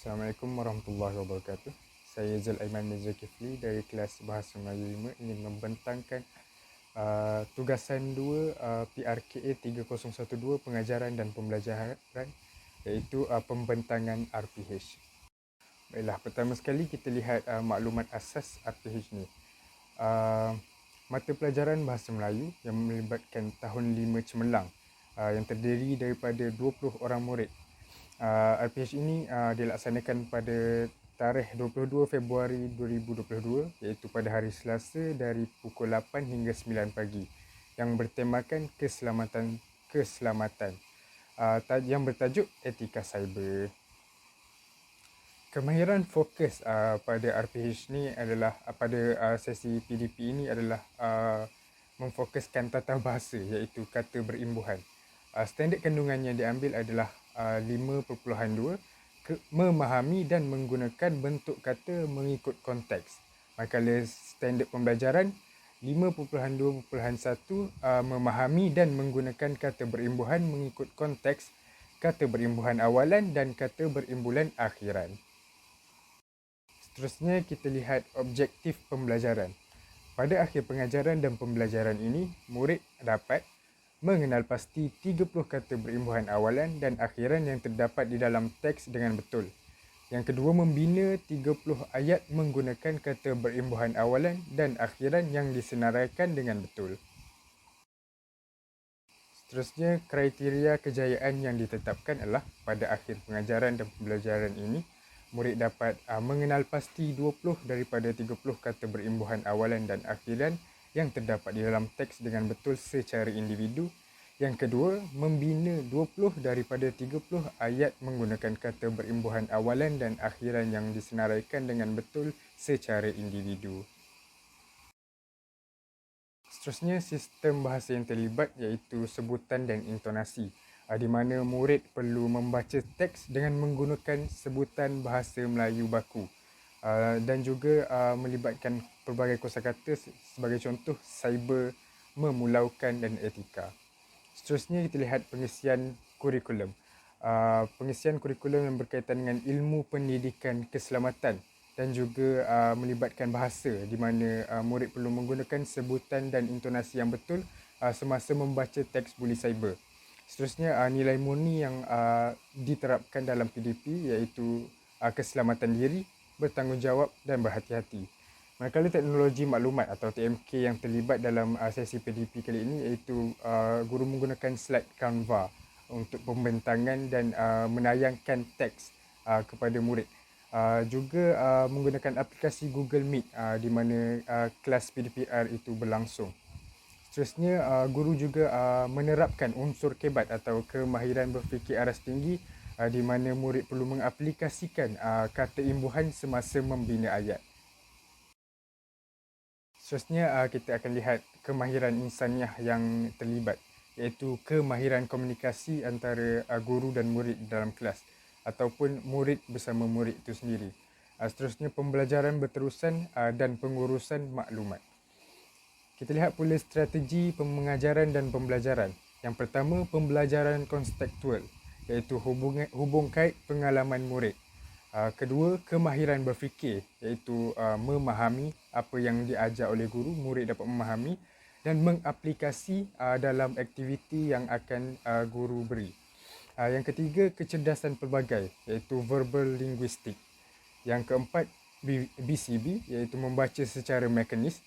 Assalamualaikum warahmatullahi wabarakatuh. Saya Zulaiman Mirza Kifli dari kelas Bahasa Melayu 5 ingin membentangkan tugasan 2 PRKA 3012 pengajaran dan pembelajaran, iaitu pembentangan RPH. Baiklah, pertama sekali kita lihat maklumat asas RPH ni. Mata pelajaran Bahasa Melayu yang melibatkan tahun 5 cemerlang yang terdiri daripada 20 orang murid. RPH ini dilaksanakan pada tarikh 22 Februari 2022, iaitu pada hari Selasa dari pukul 8 hingga 9 pagi, yang bertemakan keselamatan yang bertajuk etika cyber. Kemahiran fokus pada RPH ni adalah pada sesi PDP ini adalah memfokuskan tata bahasa, iaitu kata berimbuhan. Standard kandungan yang diambil adalah 5.2, memahami dan menggunakan bentuk kata mengikut konteks. Manakala standard pembelajaran 5.2.1, memahami dan menggunakan kata berimbuhan mengikut konteks, kata berimbuhan awalan dan kata berimbulan akhiran. Seterusnya kita lihat objektif pembelajaran. Pada akhir pengajaran dan pembelajaran ini, murid dapat mengenal pasti 30 kata berimbuhan awalan dan akhiran yang terdapat di dalam teks dengan betul. Yang kedua, membina 30 ayat menggunakan kata berimbuhan awalan dan akhiran yang disenaraikan dengan betul. Seterusnya, kriteria kejayaan yang ditetapkan adalah pada akhir pengajaran dan pembelajaran ini, murid dapat mengenal pasti 20 daripada 30 kata berimbuhan awalan dan akhiran yang terdapat di dalam teks dengan betul secara individu. Yang kedua, membina 20 daripada 30 ayat menggunakan kata berimbuhan awalan dan akhiran yang disenaraikan dengan betul secara individu. Seterusnya, sistem bahasa yang terlibat iaitu sebutan dan intonasi, di mana murid perlu membaca teks dengan menggunakan sebutan bahasa Melayu baku dan juga melibatkan pelbagai kosakata sebagai contoh cyber, memulaukan dan etika. Seterusnya kita lihat pengisian kurikulum. Pengisian kurikulum yang berkaitan dengan ilmu pendidikan keselamatan dan juga melibatkan bahasa, di mana murid perlu menggunakan sebutan dan intonasi yang betul semasa membaca teks buli cyber. Seterusnya, nilai murni yang diterapkan dalam PDP iaitu keselamatan diri, bertanggungjawab dan berhati-hati. Manakala teknologi maklumat atau TMK yang terlibat dalam sesi PDP kali ini iaitu guru menggunakan slide Canva untuk pembentangan dan menayangkan teks kepada murid. Juga menggunakan aplikasi Google Meet di mana kelas PDPR itu berlangsung. Seterusnya, guru juga menerapkan unsur kebat atau kemahiran berfikir aras tinggi di mana murid perlu mengaplikasikan kata imbuhan semasa membina ayat. Seterusnya, kita akan lihat kemahiran insaniah yang terlibat, iaitu kemahiran komunikasi antara guru dan murid dalam kelas ataupun murid bersama murid itu sendiri. Seterusnya, pembelajaran berterusan dan pengurusan maklumat. Kita lihat pula strategi pengajaran dan pembelajaran. Yang pertama, pembelajaran konstektual, iaitu hubung kait pengalaman murid. Kedua, kemahiran berfikir, iaitu memahami apa yang diajar oleh guru, murid dapat memahami dan mengaplikasi dalam aktiviti yang akan guru beri. Yang ketiga, kecerdasan pelbagai, iaitu verbal linguistik. Yang keempat, BCB, iaitu membaca secara mekanis,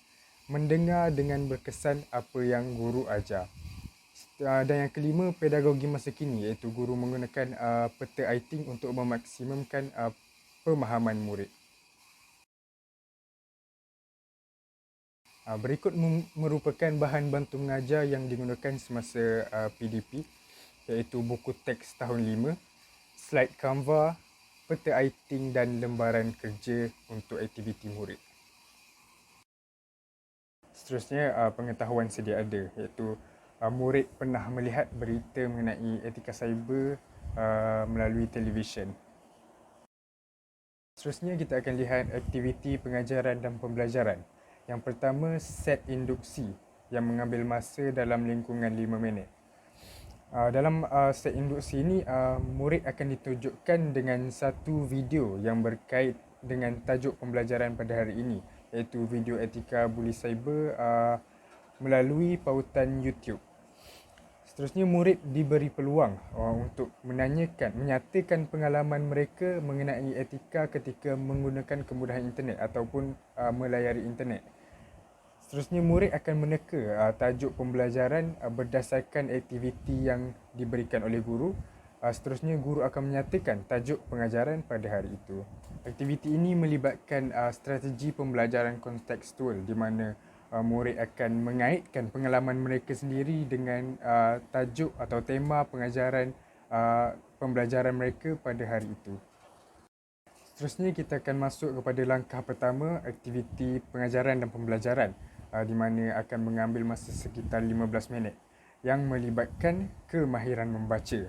mendengar dengan berkesan apa yang guru ajar. Dan yang kelima, pedagogi masa kini, iaitu guru menggunakan peta iting untuk memaksimumkan pemahaman murid. Berikut merupakan bahan bantu mengajar yang digunakan semasa PDP, iaitu buku teks tahun 5, slide Canva, peta iting dan lembaran kerja untuk aktiviti murid. Seterusnya, pengetahuan sedia ada, iaitu murid pernah melihat berita mengenai etika cyber melalui televisyen. Seterusnya, kita akan lihat aktiviti pengajaran dan pembelajaran. Yang pertama, set induksi yang mengambil masa dalam lingkungan 5 minit. Dalam set induksi ini, murid akan ditunjukkan dengan satu video yang berkait dengan tajuk pembelajaran pada hari ini, iaitu video etika buli cyber melalui pautan YouTube. Seterusnya, murid diberi peluang untuk menyatakan pengalaman mereka mengenai etika ketika menggunakan kemudahan internet ataupun melayari internet. Seterusnya, murid akan meneka tajuk pembelajaran berdasarkan aktiviti yang diberikan oleh guru. Seterusnya, guru akan menyatakan tajuk pengajaran pada hari itu. Aktiviti ini melibatkan strategi pembelajaran kontekstual di mana murid akan mengaitkan pengalaman mereka sendiri dengan tajuk atau tema pengajaran pembelajaran mereka pada hari itu. Seterusnya, kita akan masuk kepada langkah pertama, aktiviti pengajaran dan pembelajaran, di mana akan mengambil masa sekitar 15 minit yang melibatkan kemahiran membaca.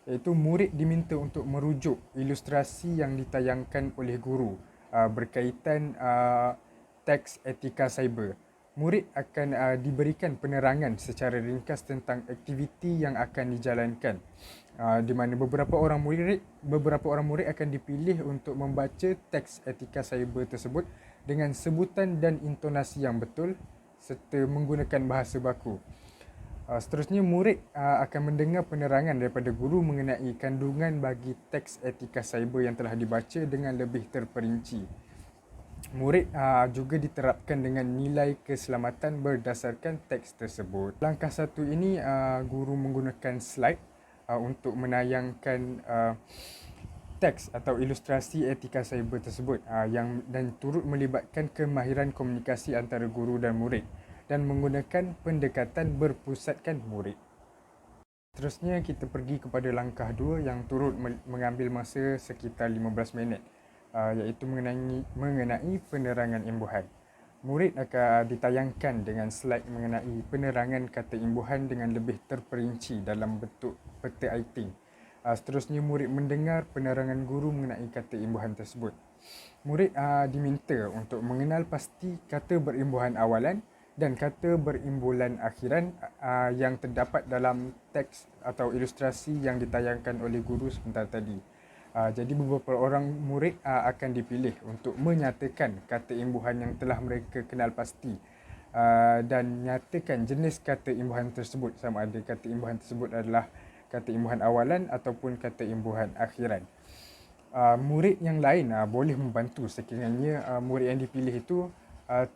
Iaitu murid diminta untuk merujuk ilustrasi yang ditayangkan oleh guru berkaitan teks etika cyber. Murid akan diberikan penerangan secara ringkas tentang aktiviti yang akan dijalankan, di mana beberapa orang murid akan dipilih untuk membaca teks etika cyber tersebut dengan sebutan dan intonasi yang betul serta menggunakan bahasa baku. Seterusnya, murid akan mendengar penerangan daripada guru mengenai kandungan bagi teks etika cyber yang telah dibaca dengan lebih terperinci. Murid juga diterapkan dengan nilai keselamatan berdasarkan teks tersebut. Langkah satu ini, guru menggunakan slide untuk menayangkan teks atau ilustrasi etika cyber tersebut dan turut melibatkan kemahiran komunikasi antara guru dan murid dan menggunakan pendekatan berpusatkan murid. Seterusnya, kita pergi kepada langkah 2 yang turut mengambil masa sekitar 15 minit. Iaitu mengenai penerangan imbuhan. Murid akan ditayangkan dengan slide mengenai penerangan kata imbuhan dengan lebih terperinci dalam bentuk peta iting. Seterusnya, murid mendengar penerangan guru mengenai kata imbuhan tersebut. Murid diminta untuk mengenal pasti kata berimbuhan awalan dan kata berimbulan akhiran yang terdapat dalam teks atau ilustrasi yang ditayangkan oleh guru sebentar tadi. Jadi beberapa orang murid akan dipilih untuk menyatakan kata imbuhan yang telah mereka kenal pasti dan nyatakan jenis kata imbuhan tersebut, sama ada kata imbuhan tersebut adalah kata imbuhan awalan ataupun kata imbuhan akhiran. Murid yang lain boleh membantu sekiranya murid yang dipilih itu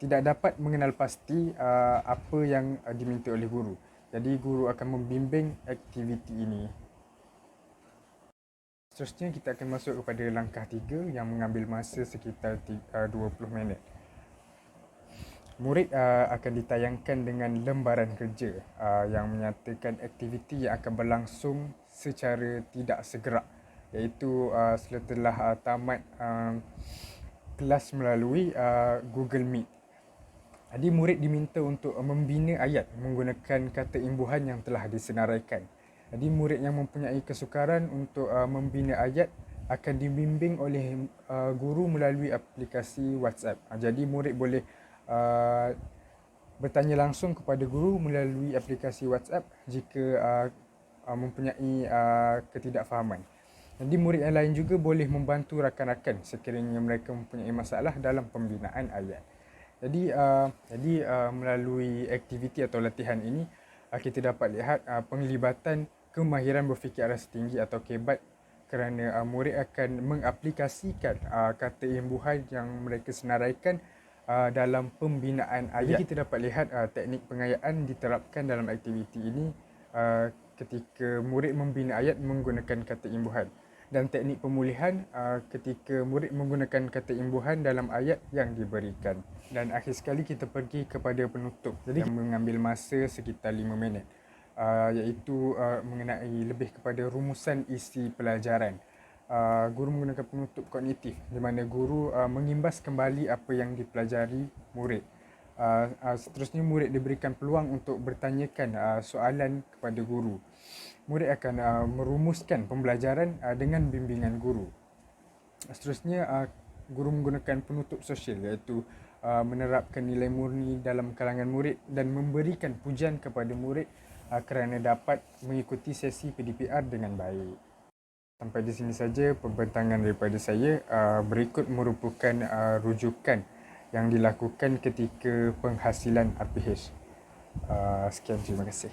tidak dapat mengenal pasti apa yang diminta oleh guru. Jadi guru akan membimbing aktiviti ini. Seterusnya, kita akan masuk kepada langkah 3 yang mengambil masa sekitar 20 minit. Murid akan ditayangkan dengan lembaran kerja yang menyatakan aktiviti yang akan berlangsung secara tidak segera, iaitu setelah tamat kelas melalui Google Meet. Jadi murid diminta untuk membina ayat menggunakan kata imbuhan yang telah disenaraikan. Jadi murid yang mempunyai kesukaran untuk membina ayat akan dibimbing oleh guru melalui aplikasi WhatsApp. Jadi murid boleh bertanya langsung kepada guru melalui aplikasi WhatsApp jika mempunyai ketidakfahaman. Jadi murid yang lain juga boleh membantu rakan-rakan sekiranya mereka mempunyai masalah dalam pembinaan ayat. Jadi melalui aktiviti atau latihan ini, kita dapat lihat penglibatan kemahiran berfikir arasa tinggi atau KEBAT kerana murid akan mengaplikasikan kata imbuhan yang mereka senaraikan dalam pembinaan ayat. Jadi kita dapat lihat teknik pengayaan diterapkan dalam aktiviti ini ketika murid membina ayat menggunakan kata imbuhan, dan teknik pemulihan ketika murid menggunakan kata imbuhan dalam ayat yang diberikan. Dan akhir sekali kita pergi kepada penutup, jadi yang mengambil masa sekitar 5 minit, iaitu mengenai lebih kepada rumusan isi pelajaran. Guru menggunakan penutup kognitif di mana guru mengimbas kembali apa yang dipelajari murid. Seterusnya, murid diberikan peluang untuk bertanyakan soalan kepada guru. Murid akan merumuskan pembelajaran dengan bimbingan guru. Seterusnya, guru menggunakan penutup sosial, iaitu menerapkan nilai murni dalam kalangan murid dan memberikan pujian kepada murid kerana dapat mengikuti sesi PDPR dengan baik. Sampai di sini saja pembentangan daripada saya. Berikut merupakan rujukan yang dilakukan ketika penghasilan RPH. Sekian, terima kasih.